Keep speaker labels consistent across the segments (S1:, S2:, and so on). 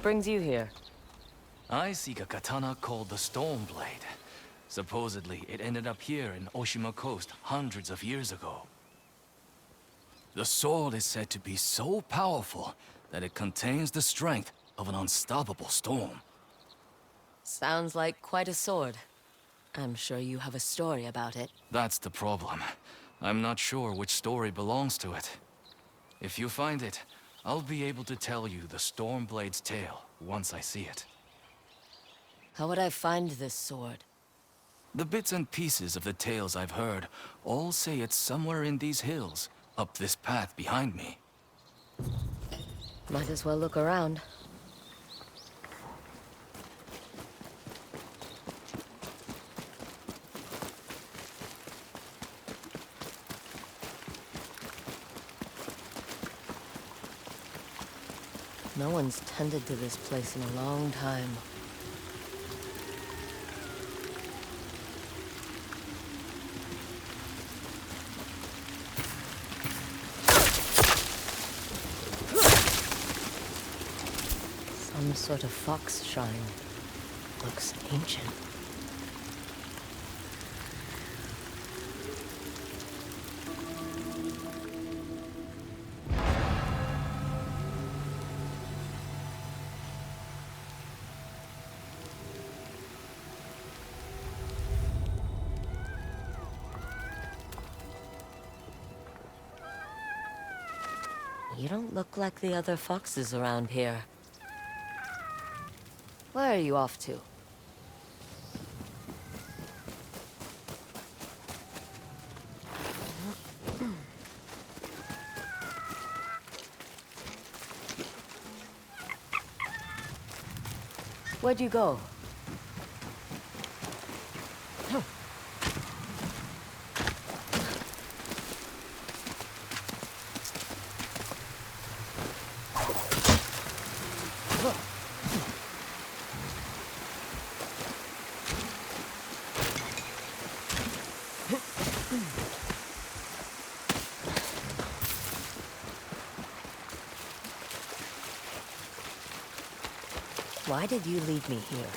S1: Brings you here?
S2: I seek a katana called the Stormblade. Supposedly, it ended up here in Oshima Coast hundreds of years ago. The sword is said to be so powerful that it contains the strength of an unstoppable storm.
S1: Sounds like quite a sword. I'm sure you have a story about it.
S2: That's the problem. I'm not sure which story belongs to it. If you find it, I'll be able to tell you the Stormblade's tale once I see it.
S1: How would I find this sword?
S2: The bits and pieces of the tales I've heard all say it's somewhere in these hills, up this path behind me.
S1: Might as well look around. No one's tended to this place in a long time. Some sort of fox shrine. Looks ancient. You don't look like the other foxes around here. Where are you off to? Where'd you go? Why did you leave me here?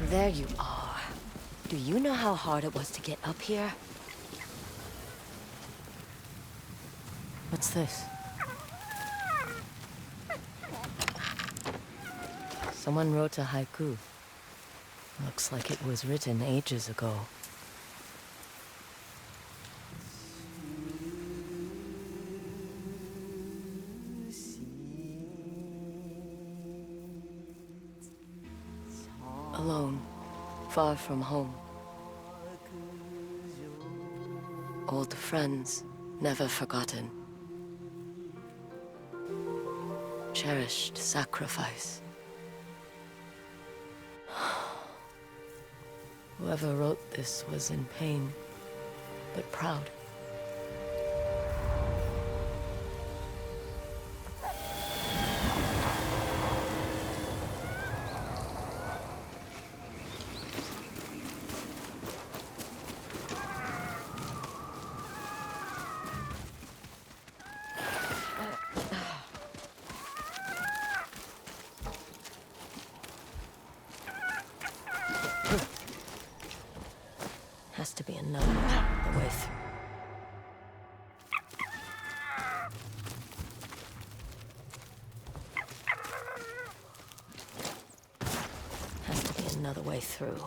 S1: There you are. Do you know how hard it was to get up here? What's this? Someone wrote a haiku. Looks like it was written ages ago. Alone, far from home. Old friends, never forgotten. Cherished sacrifice. Whoever wrote this was in pain, but proud. to be another way through. Has to be another way through.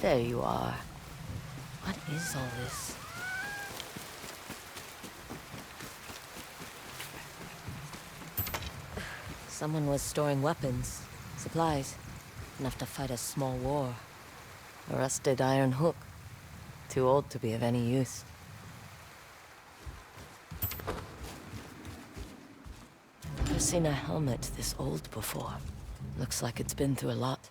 S1: There you are. What is all this? Someone was storing weapons, supplies, enough to fight a small war. A rusted iron hook. Too old to be of any use. Never seen a helmet this old before. Looks like it's been through a lot.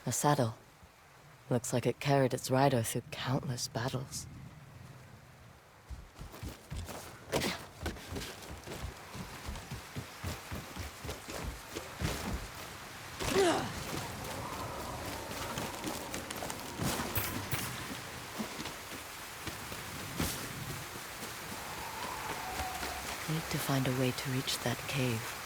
S1: A saddle. Looks like it carried its rider through countless battles. Need to find a way to reach that cave.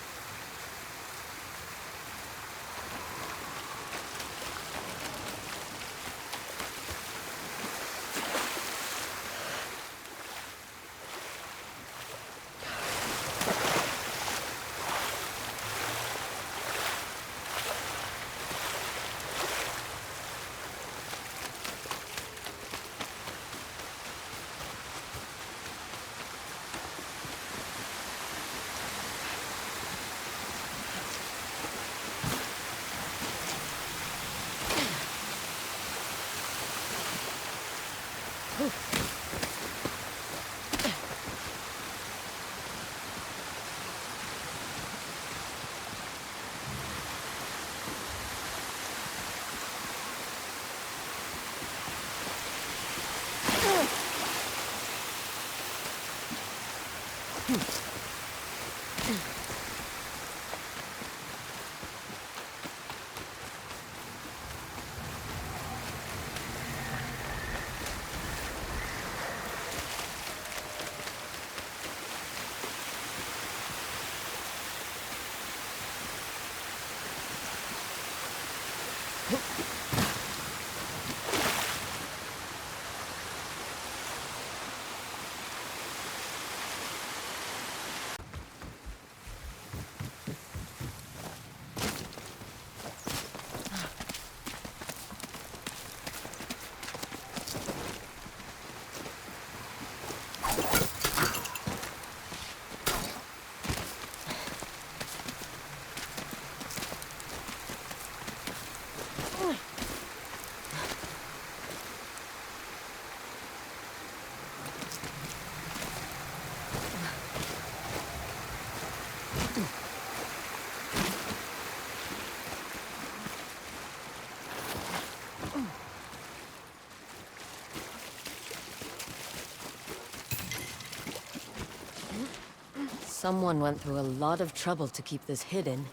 S1: Someone went through a lot of trouble to keep this hidden.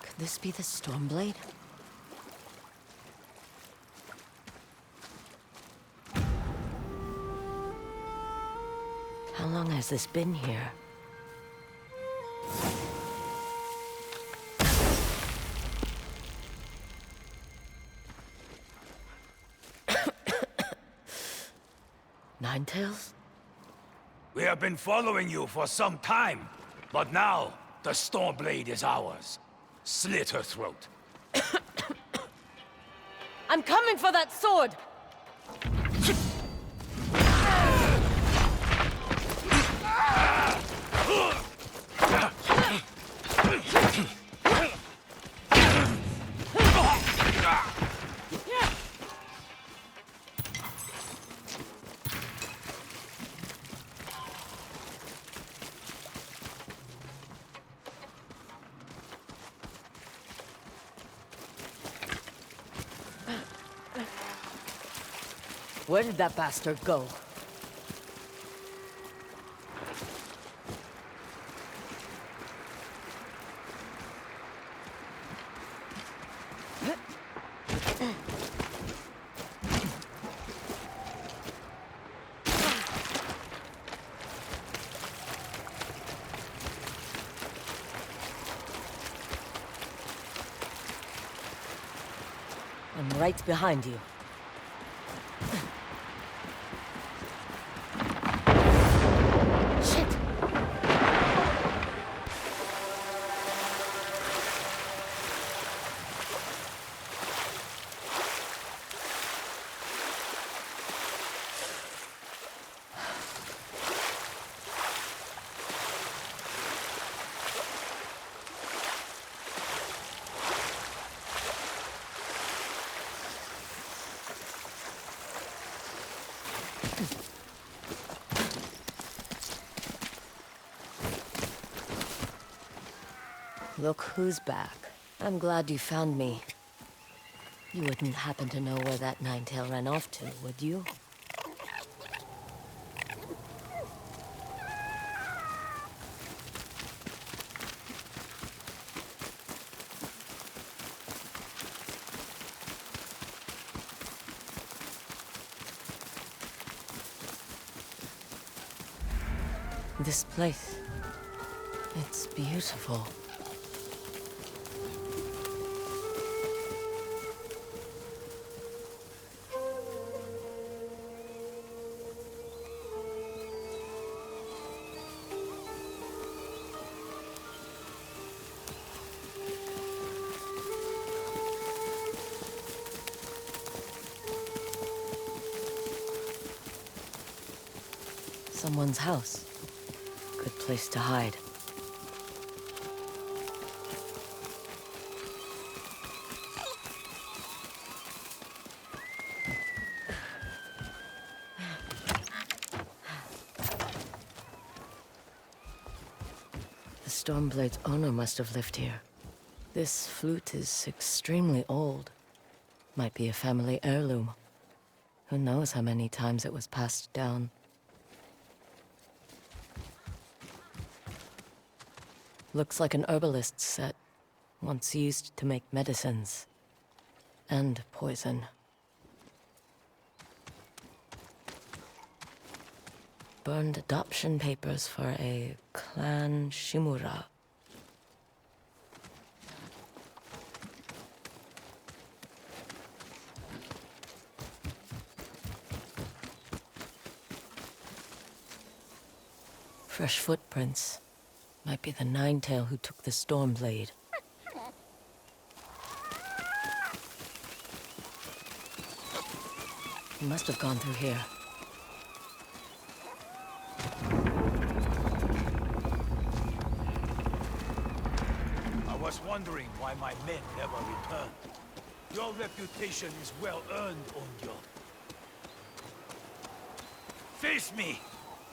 S1: Could this be the Stormblade? How long has this been here? Ninetales?
S3: We have been following you for some time, but now the Stormblade is ours. Slit her throat.
S1: I'm coming for that sword! Where did that bastard go? I'm right behind you. Shit! Look who's back. I'm glad you found me. You wouldn't happen to know where that nine-tail ran off to, would you? This place, it's beautiful. Someone's house. Good place to hide. The Stormblade's owner must have lived here. This flute is extremely old. Might be a family heirloom. Who knows how many times it was passed down. Looks like an herbalist's set, once used to make medicines. And poison. Burned adoption papers for a clan Shimura. Fresh footprints. Might be the Ninetail who took the Stormblade. He must have gone through here.
S3: I was wondering why my men never returned. Your reputation is well earned, Onyo. Face me!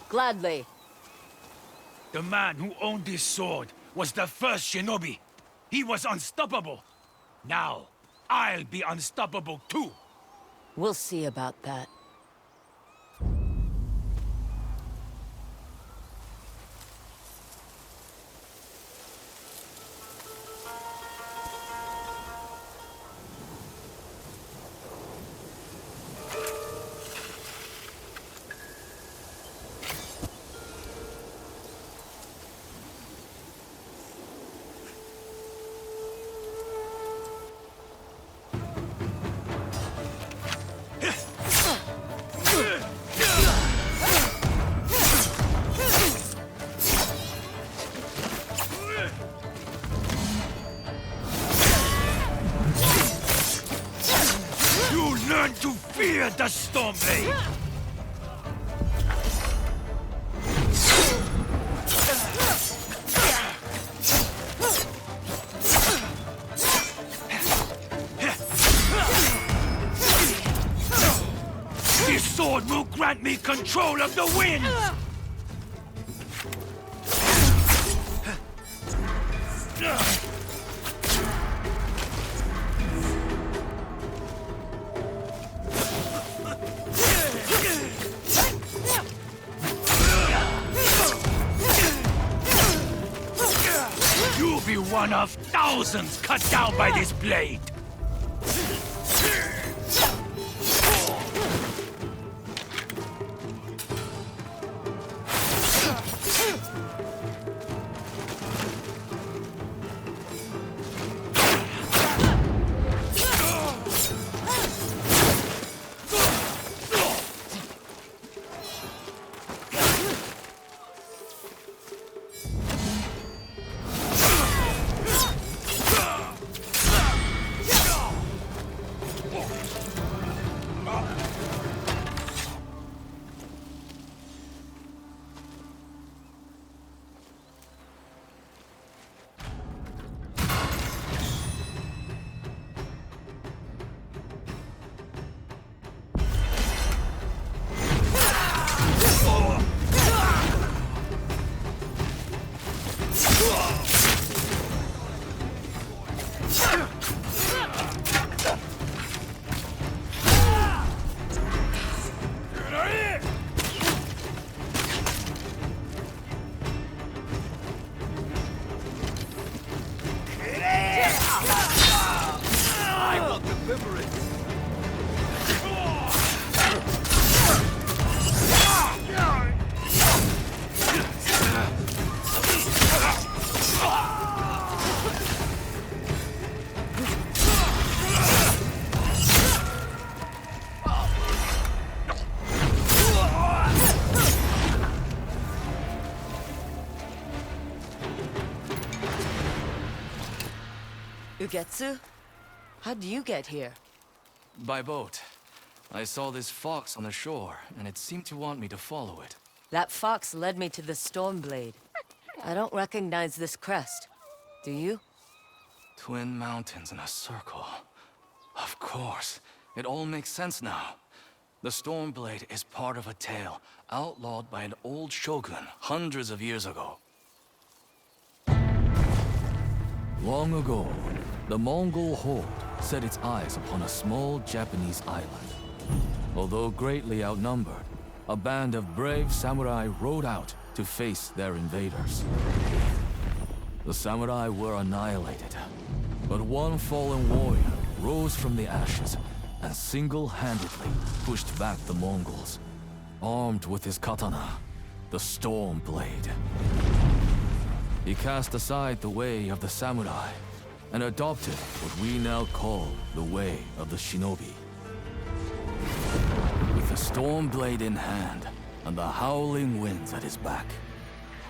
S1: Gladly.
S3: The man who owned this sword was the first shinobi. He was unstoppable. Now, I'll be unstoppable too.
S1: We'll see about that.
S3: Learn to fear the Stormblade! This sword will grant me control of the wind! one of thousands cut down by this blade.
S1: Ugetsu? How'd you get here?
S2: By boat. I saw this fox on the shore, and it seemed to want me to follow it.
S1: That fox led me to the Stormblade. I don't recognize this crest. Do you?
S2: Twin mountains in a circle. Of course. It all makes sense now. The Stormblade is part of a tale outlawed by an old shogun hundreds of years ago. Long ago, the Mongol horde set its eyes upon a small Japanese island. Although greatly outnumbered, a band of brave samurai rode out to face their invaders. The samurai were annihilated, but one fallen warrior rose from the ashes and single-handedly pushed back the Mongols, armed with his katana, the Stormblade. He cast aside the way of the samurai and adopted what we now call the way of the shinobi. With the Stormblade in hand and the howling winds at his back,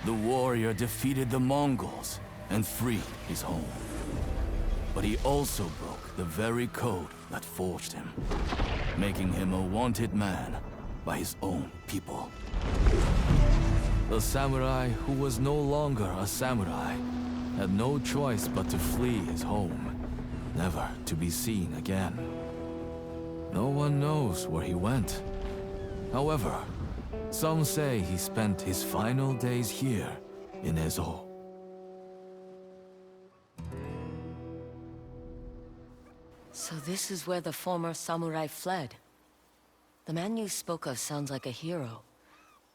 S2: the warrior defeated the Mongols and freed his home. But he also broke the very code that forged him, making him a wanted man by his own people. The samurai who was no longer a samurai had no choice but to flee his home, never to be seen again. No one knows where he went. However, some say he spent his final days here in Ezo.
S1: So this is where the former samurai fled. The man you spoke of sounds like a hero.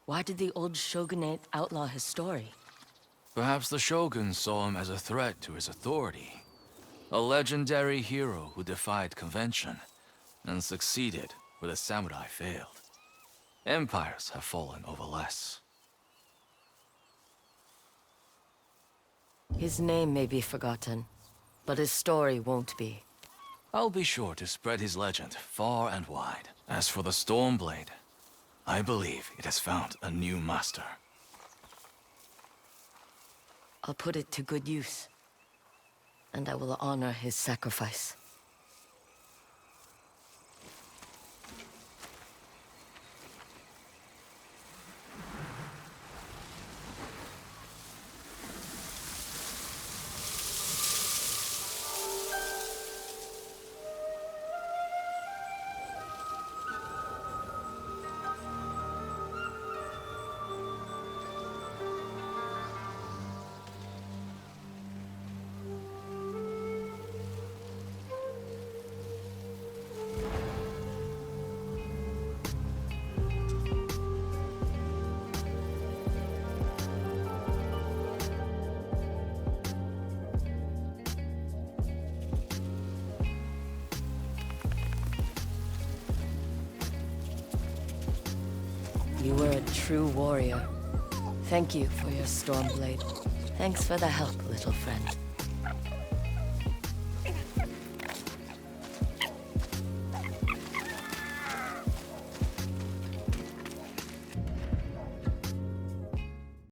S1: Why did the old shogunate outlaw his story?
S2: Perhaps the shogun saw him as a threat to his authority. A legendary hero who defied convention and succeeded where the samurai failed. Empires have fallen over less.
S1: His name may be forgotten, but his story won't be.
S2: I'll be sure to spread his legend far and wide. As for the Stormblade, I believe it has found a new master.
S1: I'll put it to good use, and I will honor his sacrifice. You were a true warrior. Thank you for your Stormblade. Thanks for the help, little friend.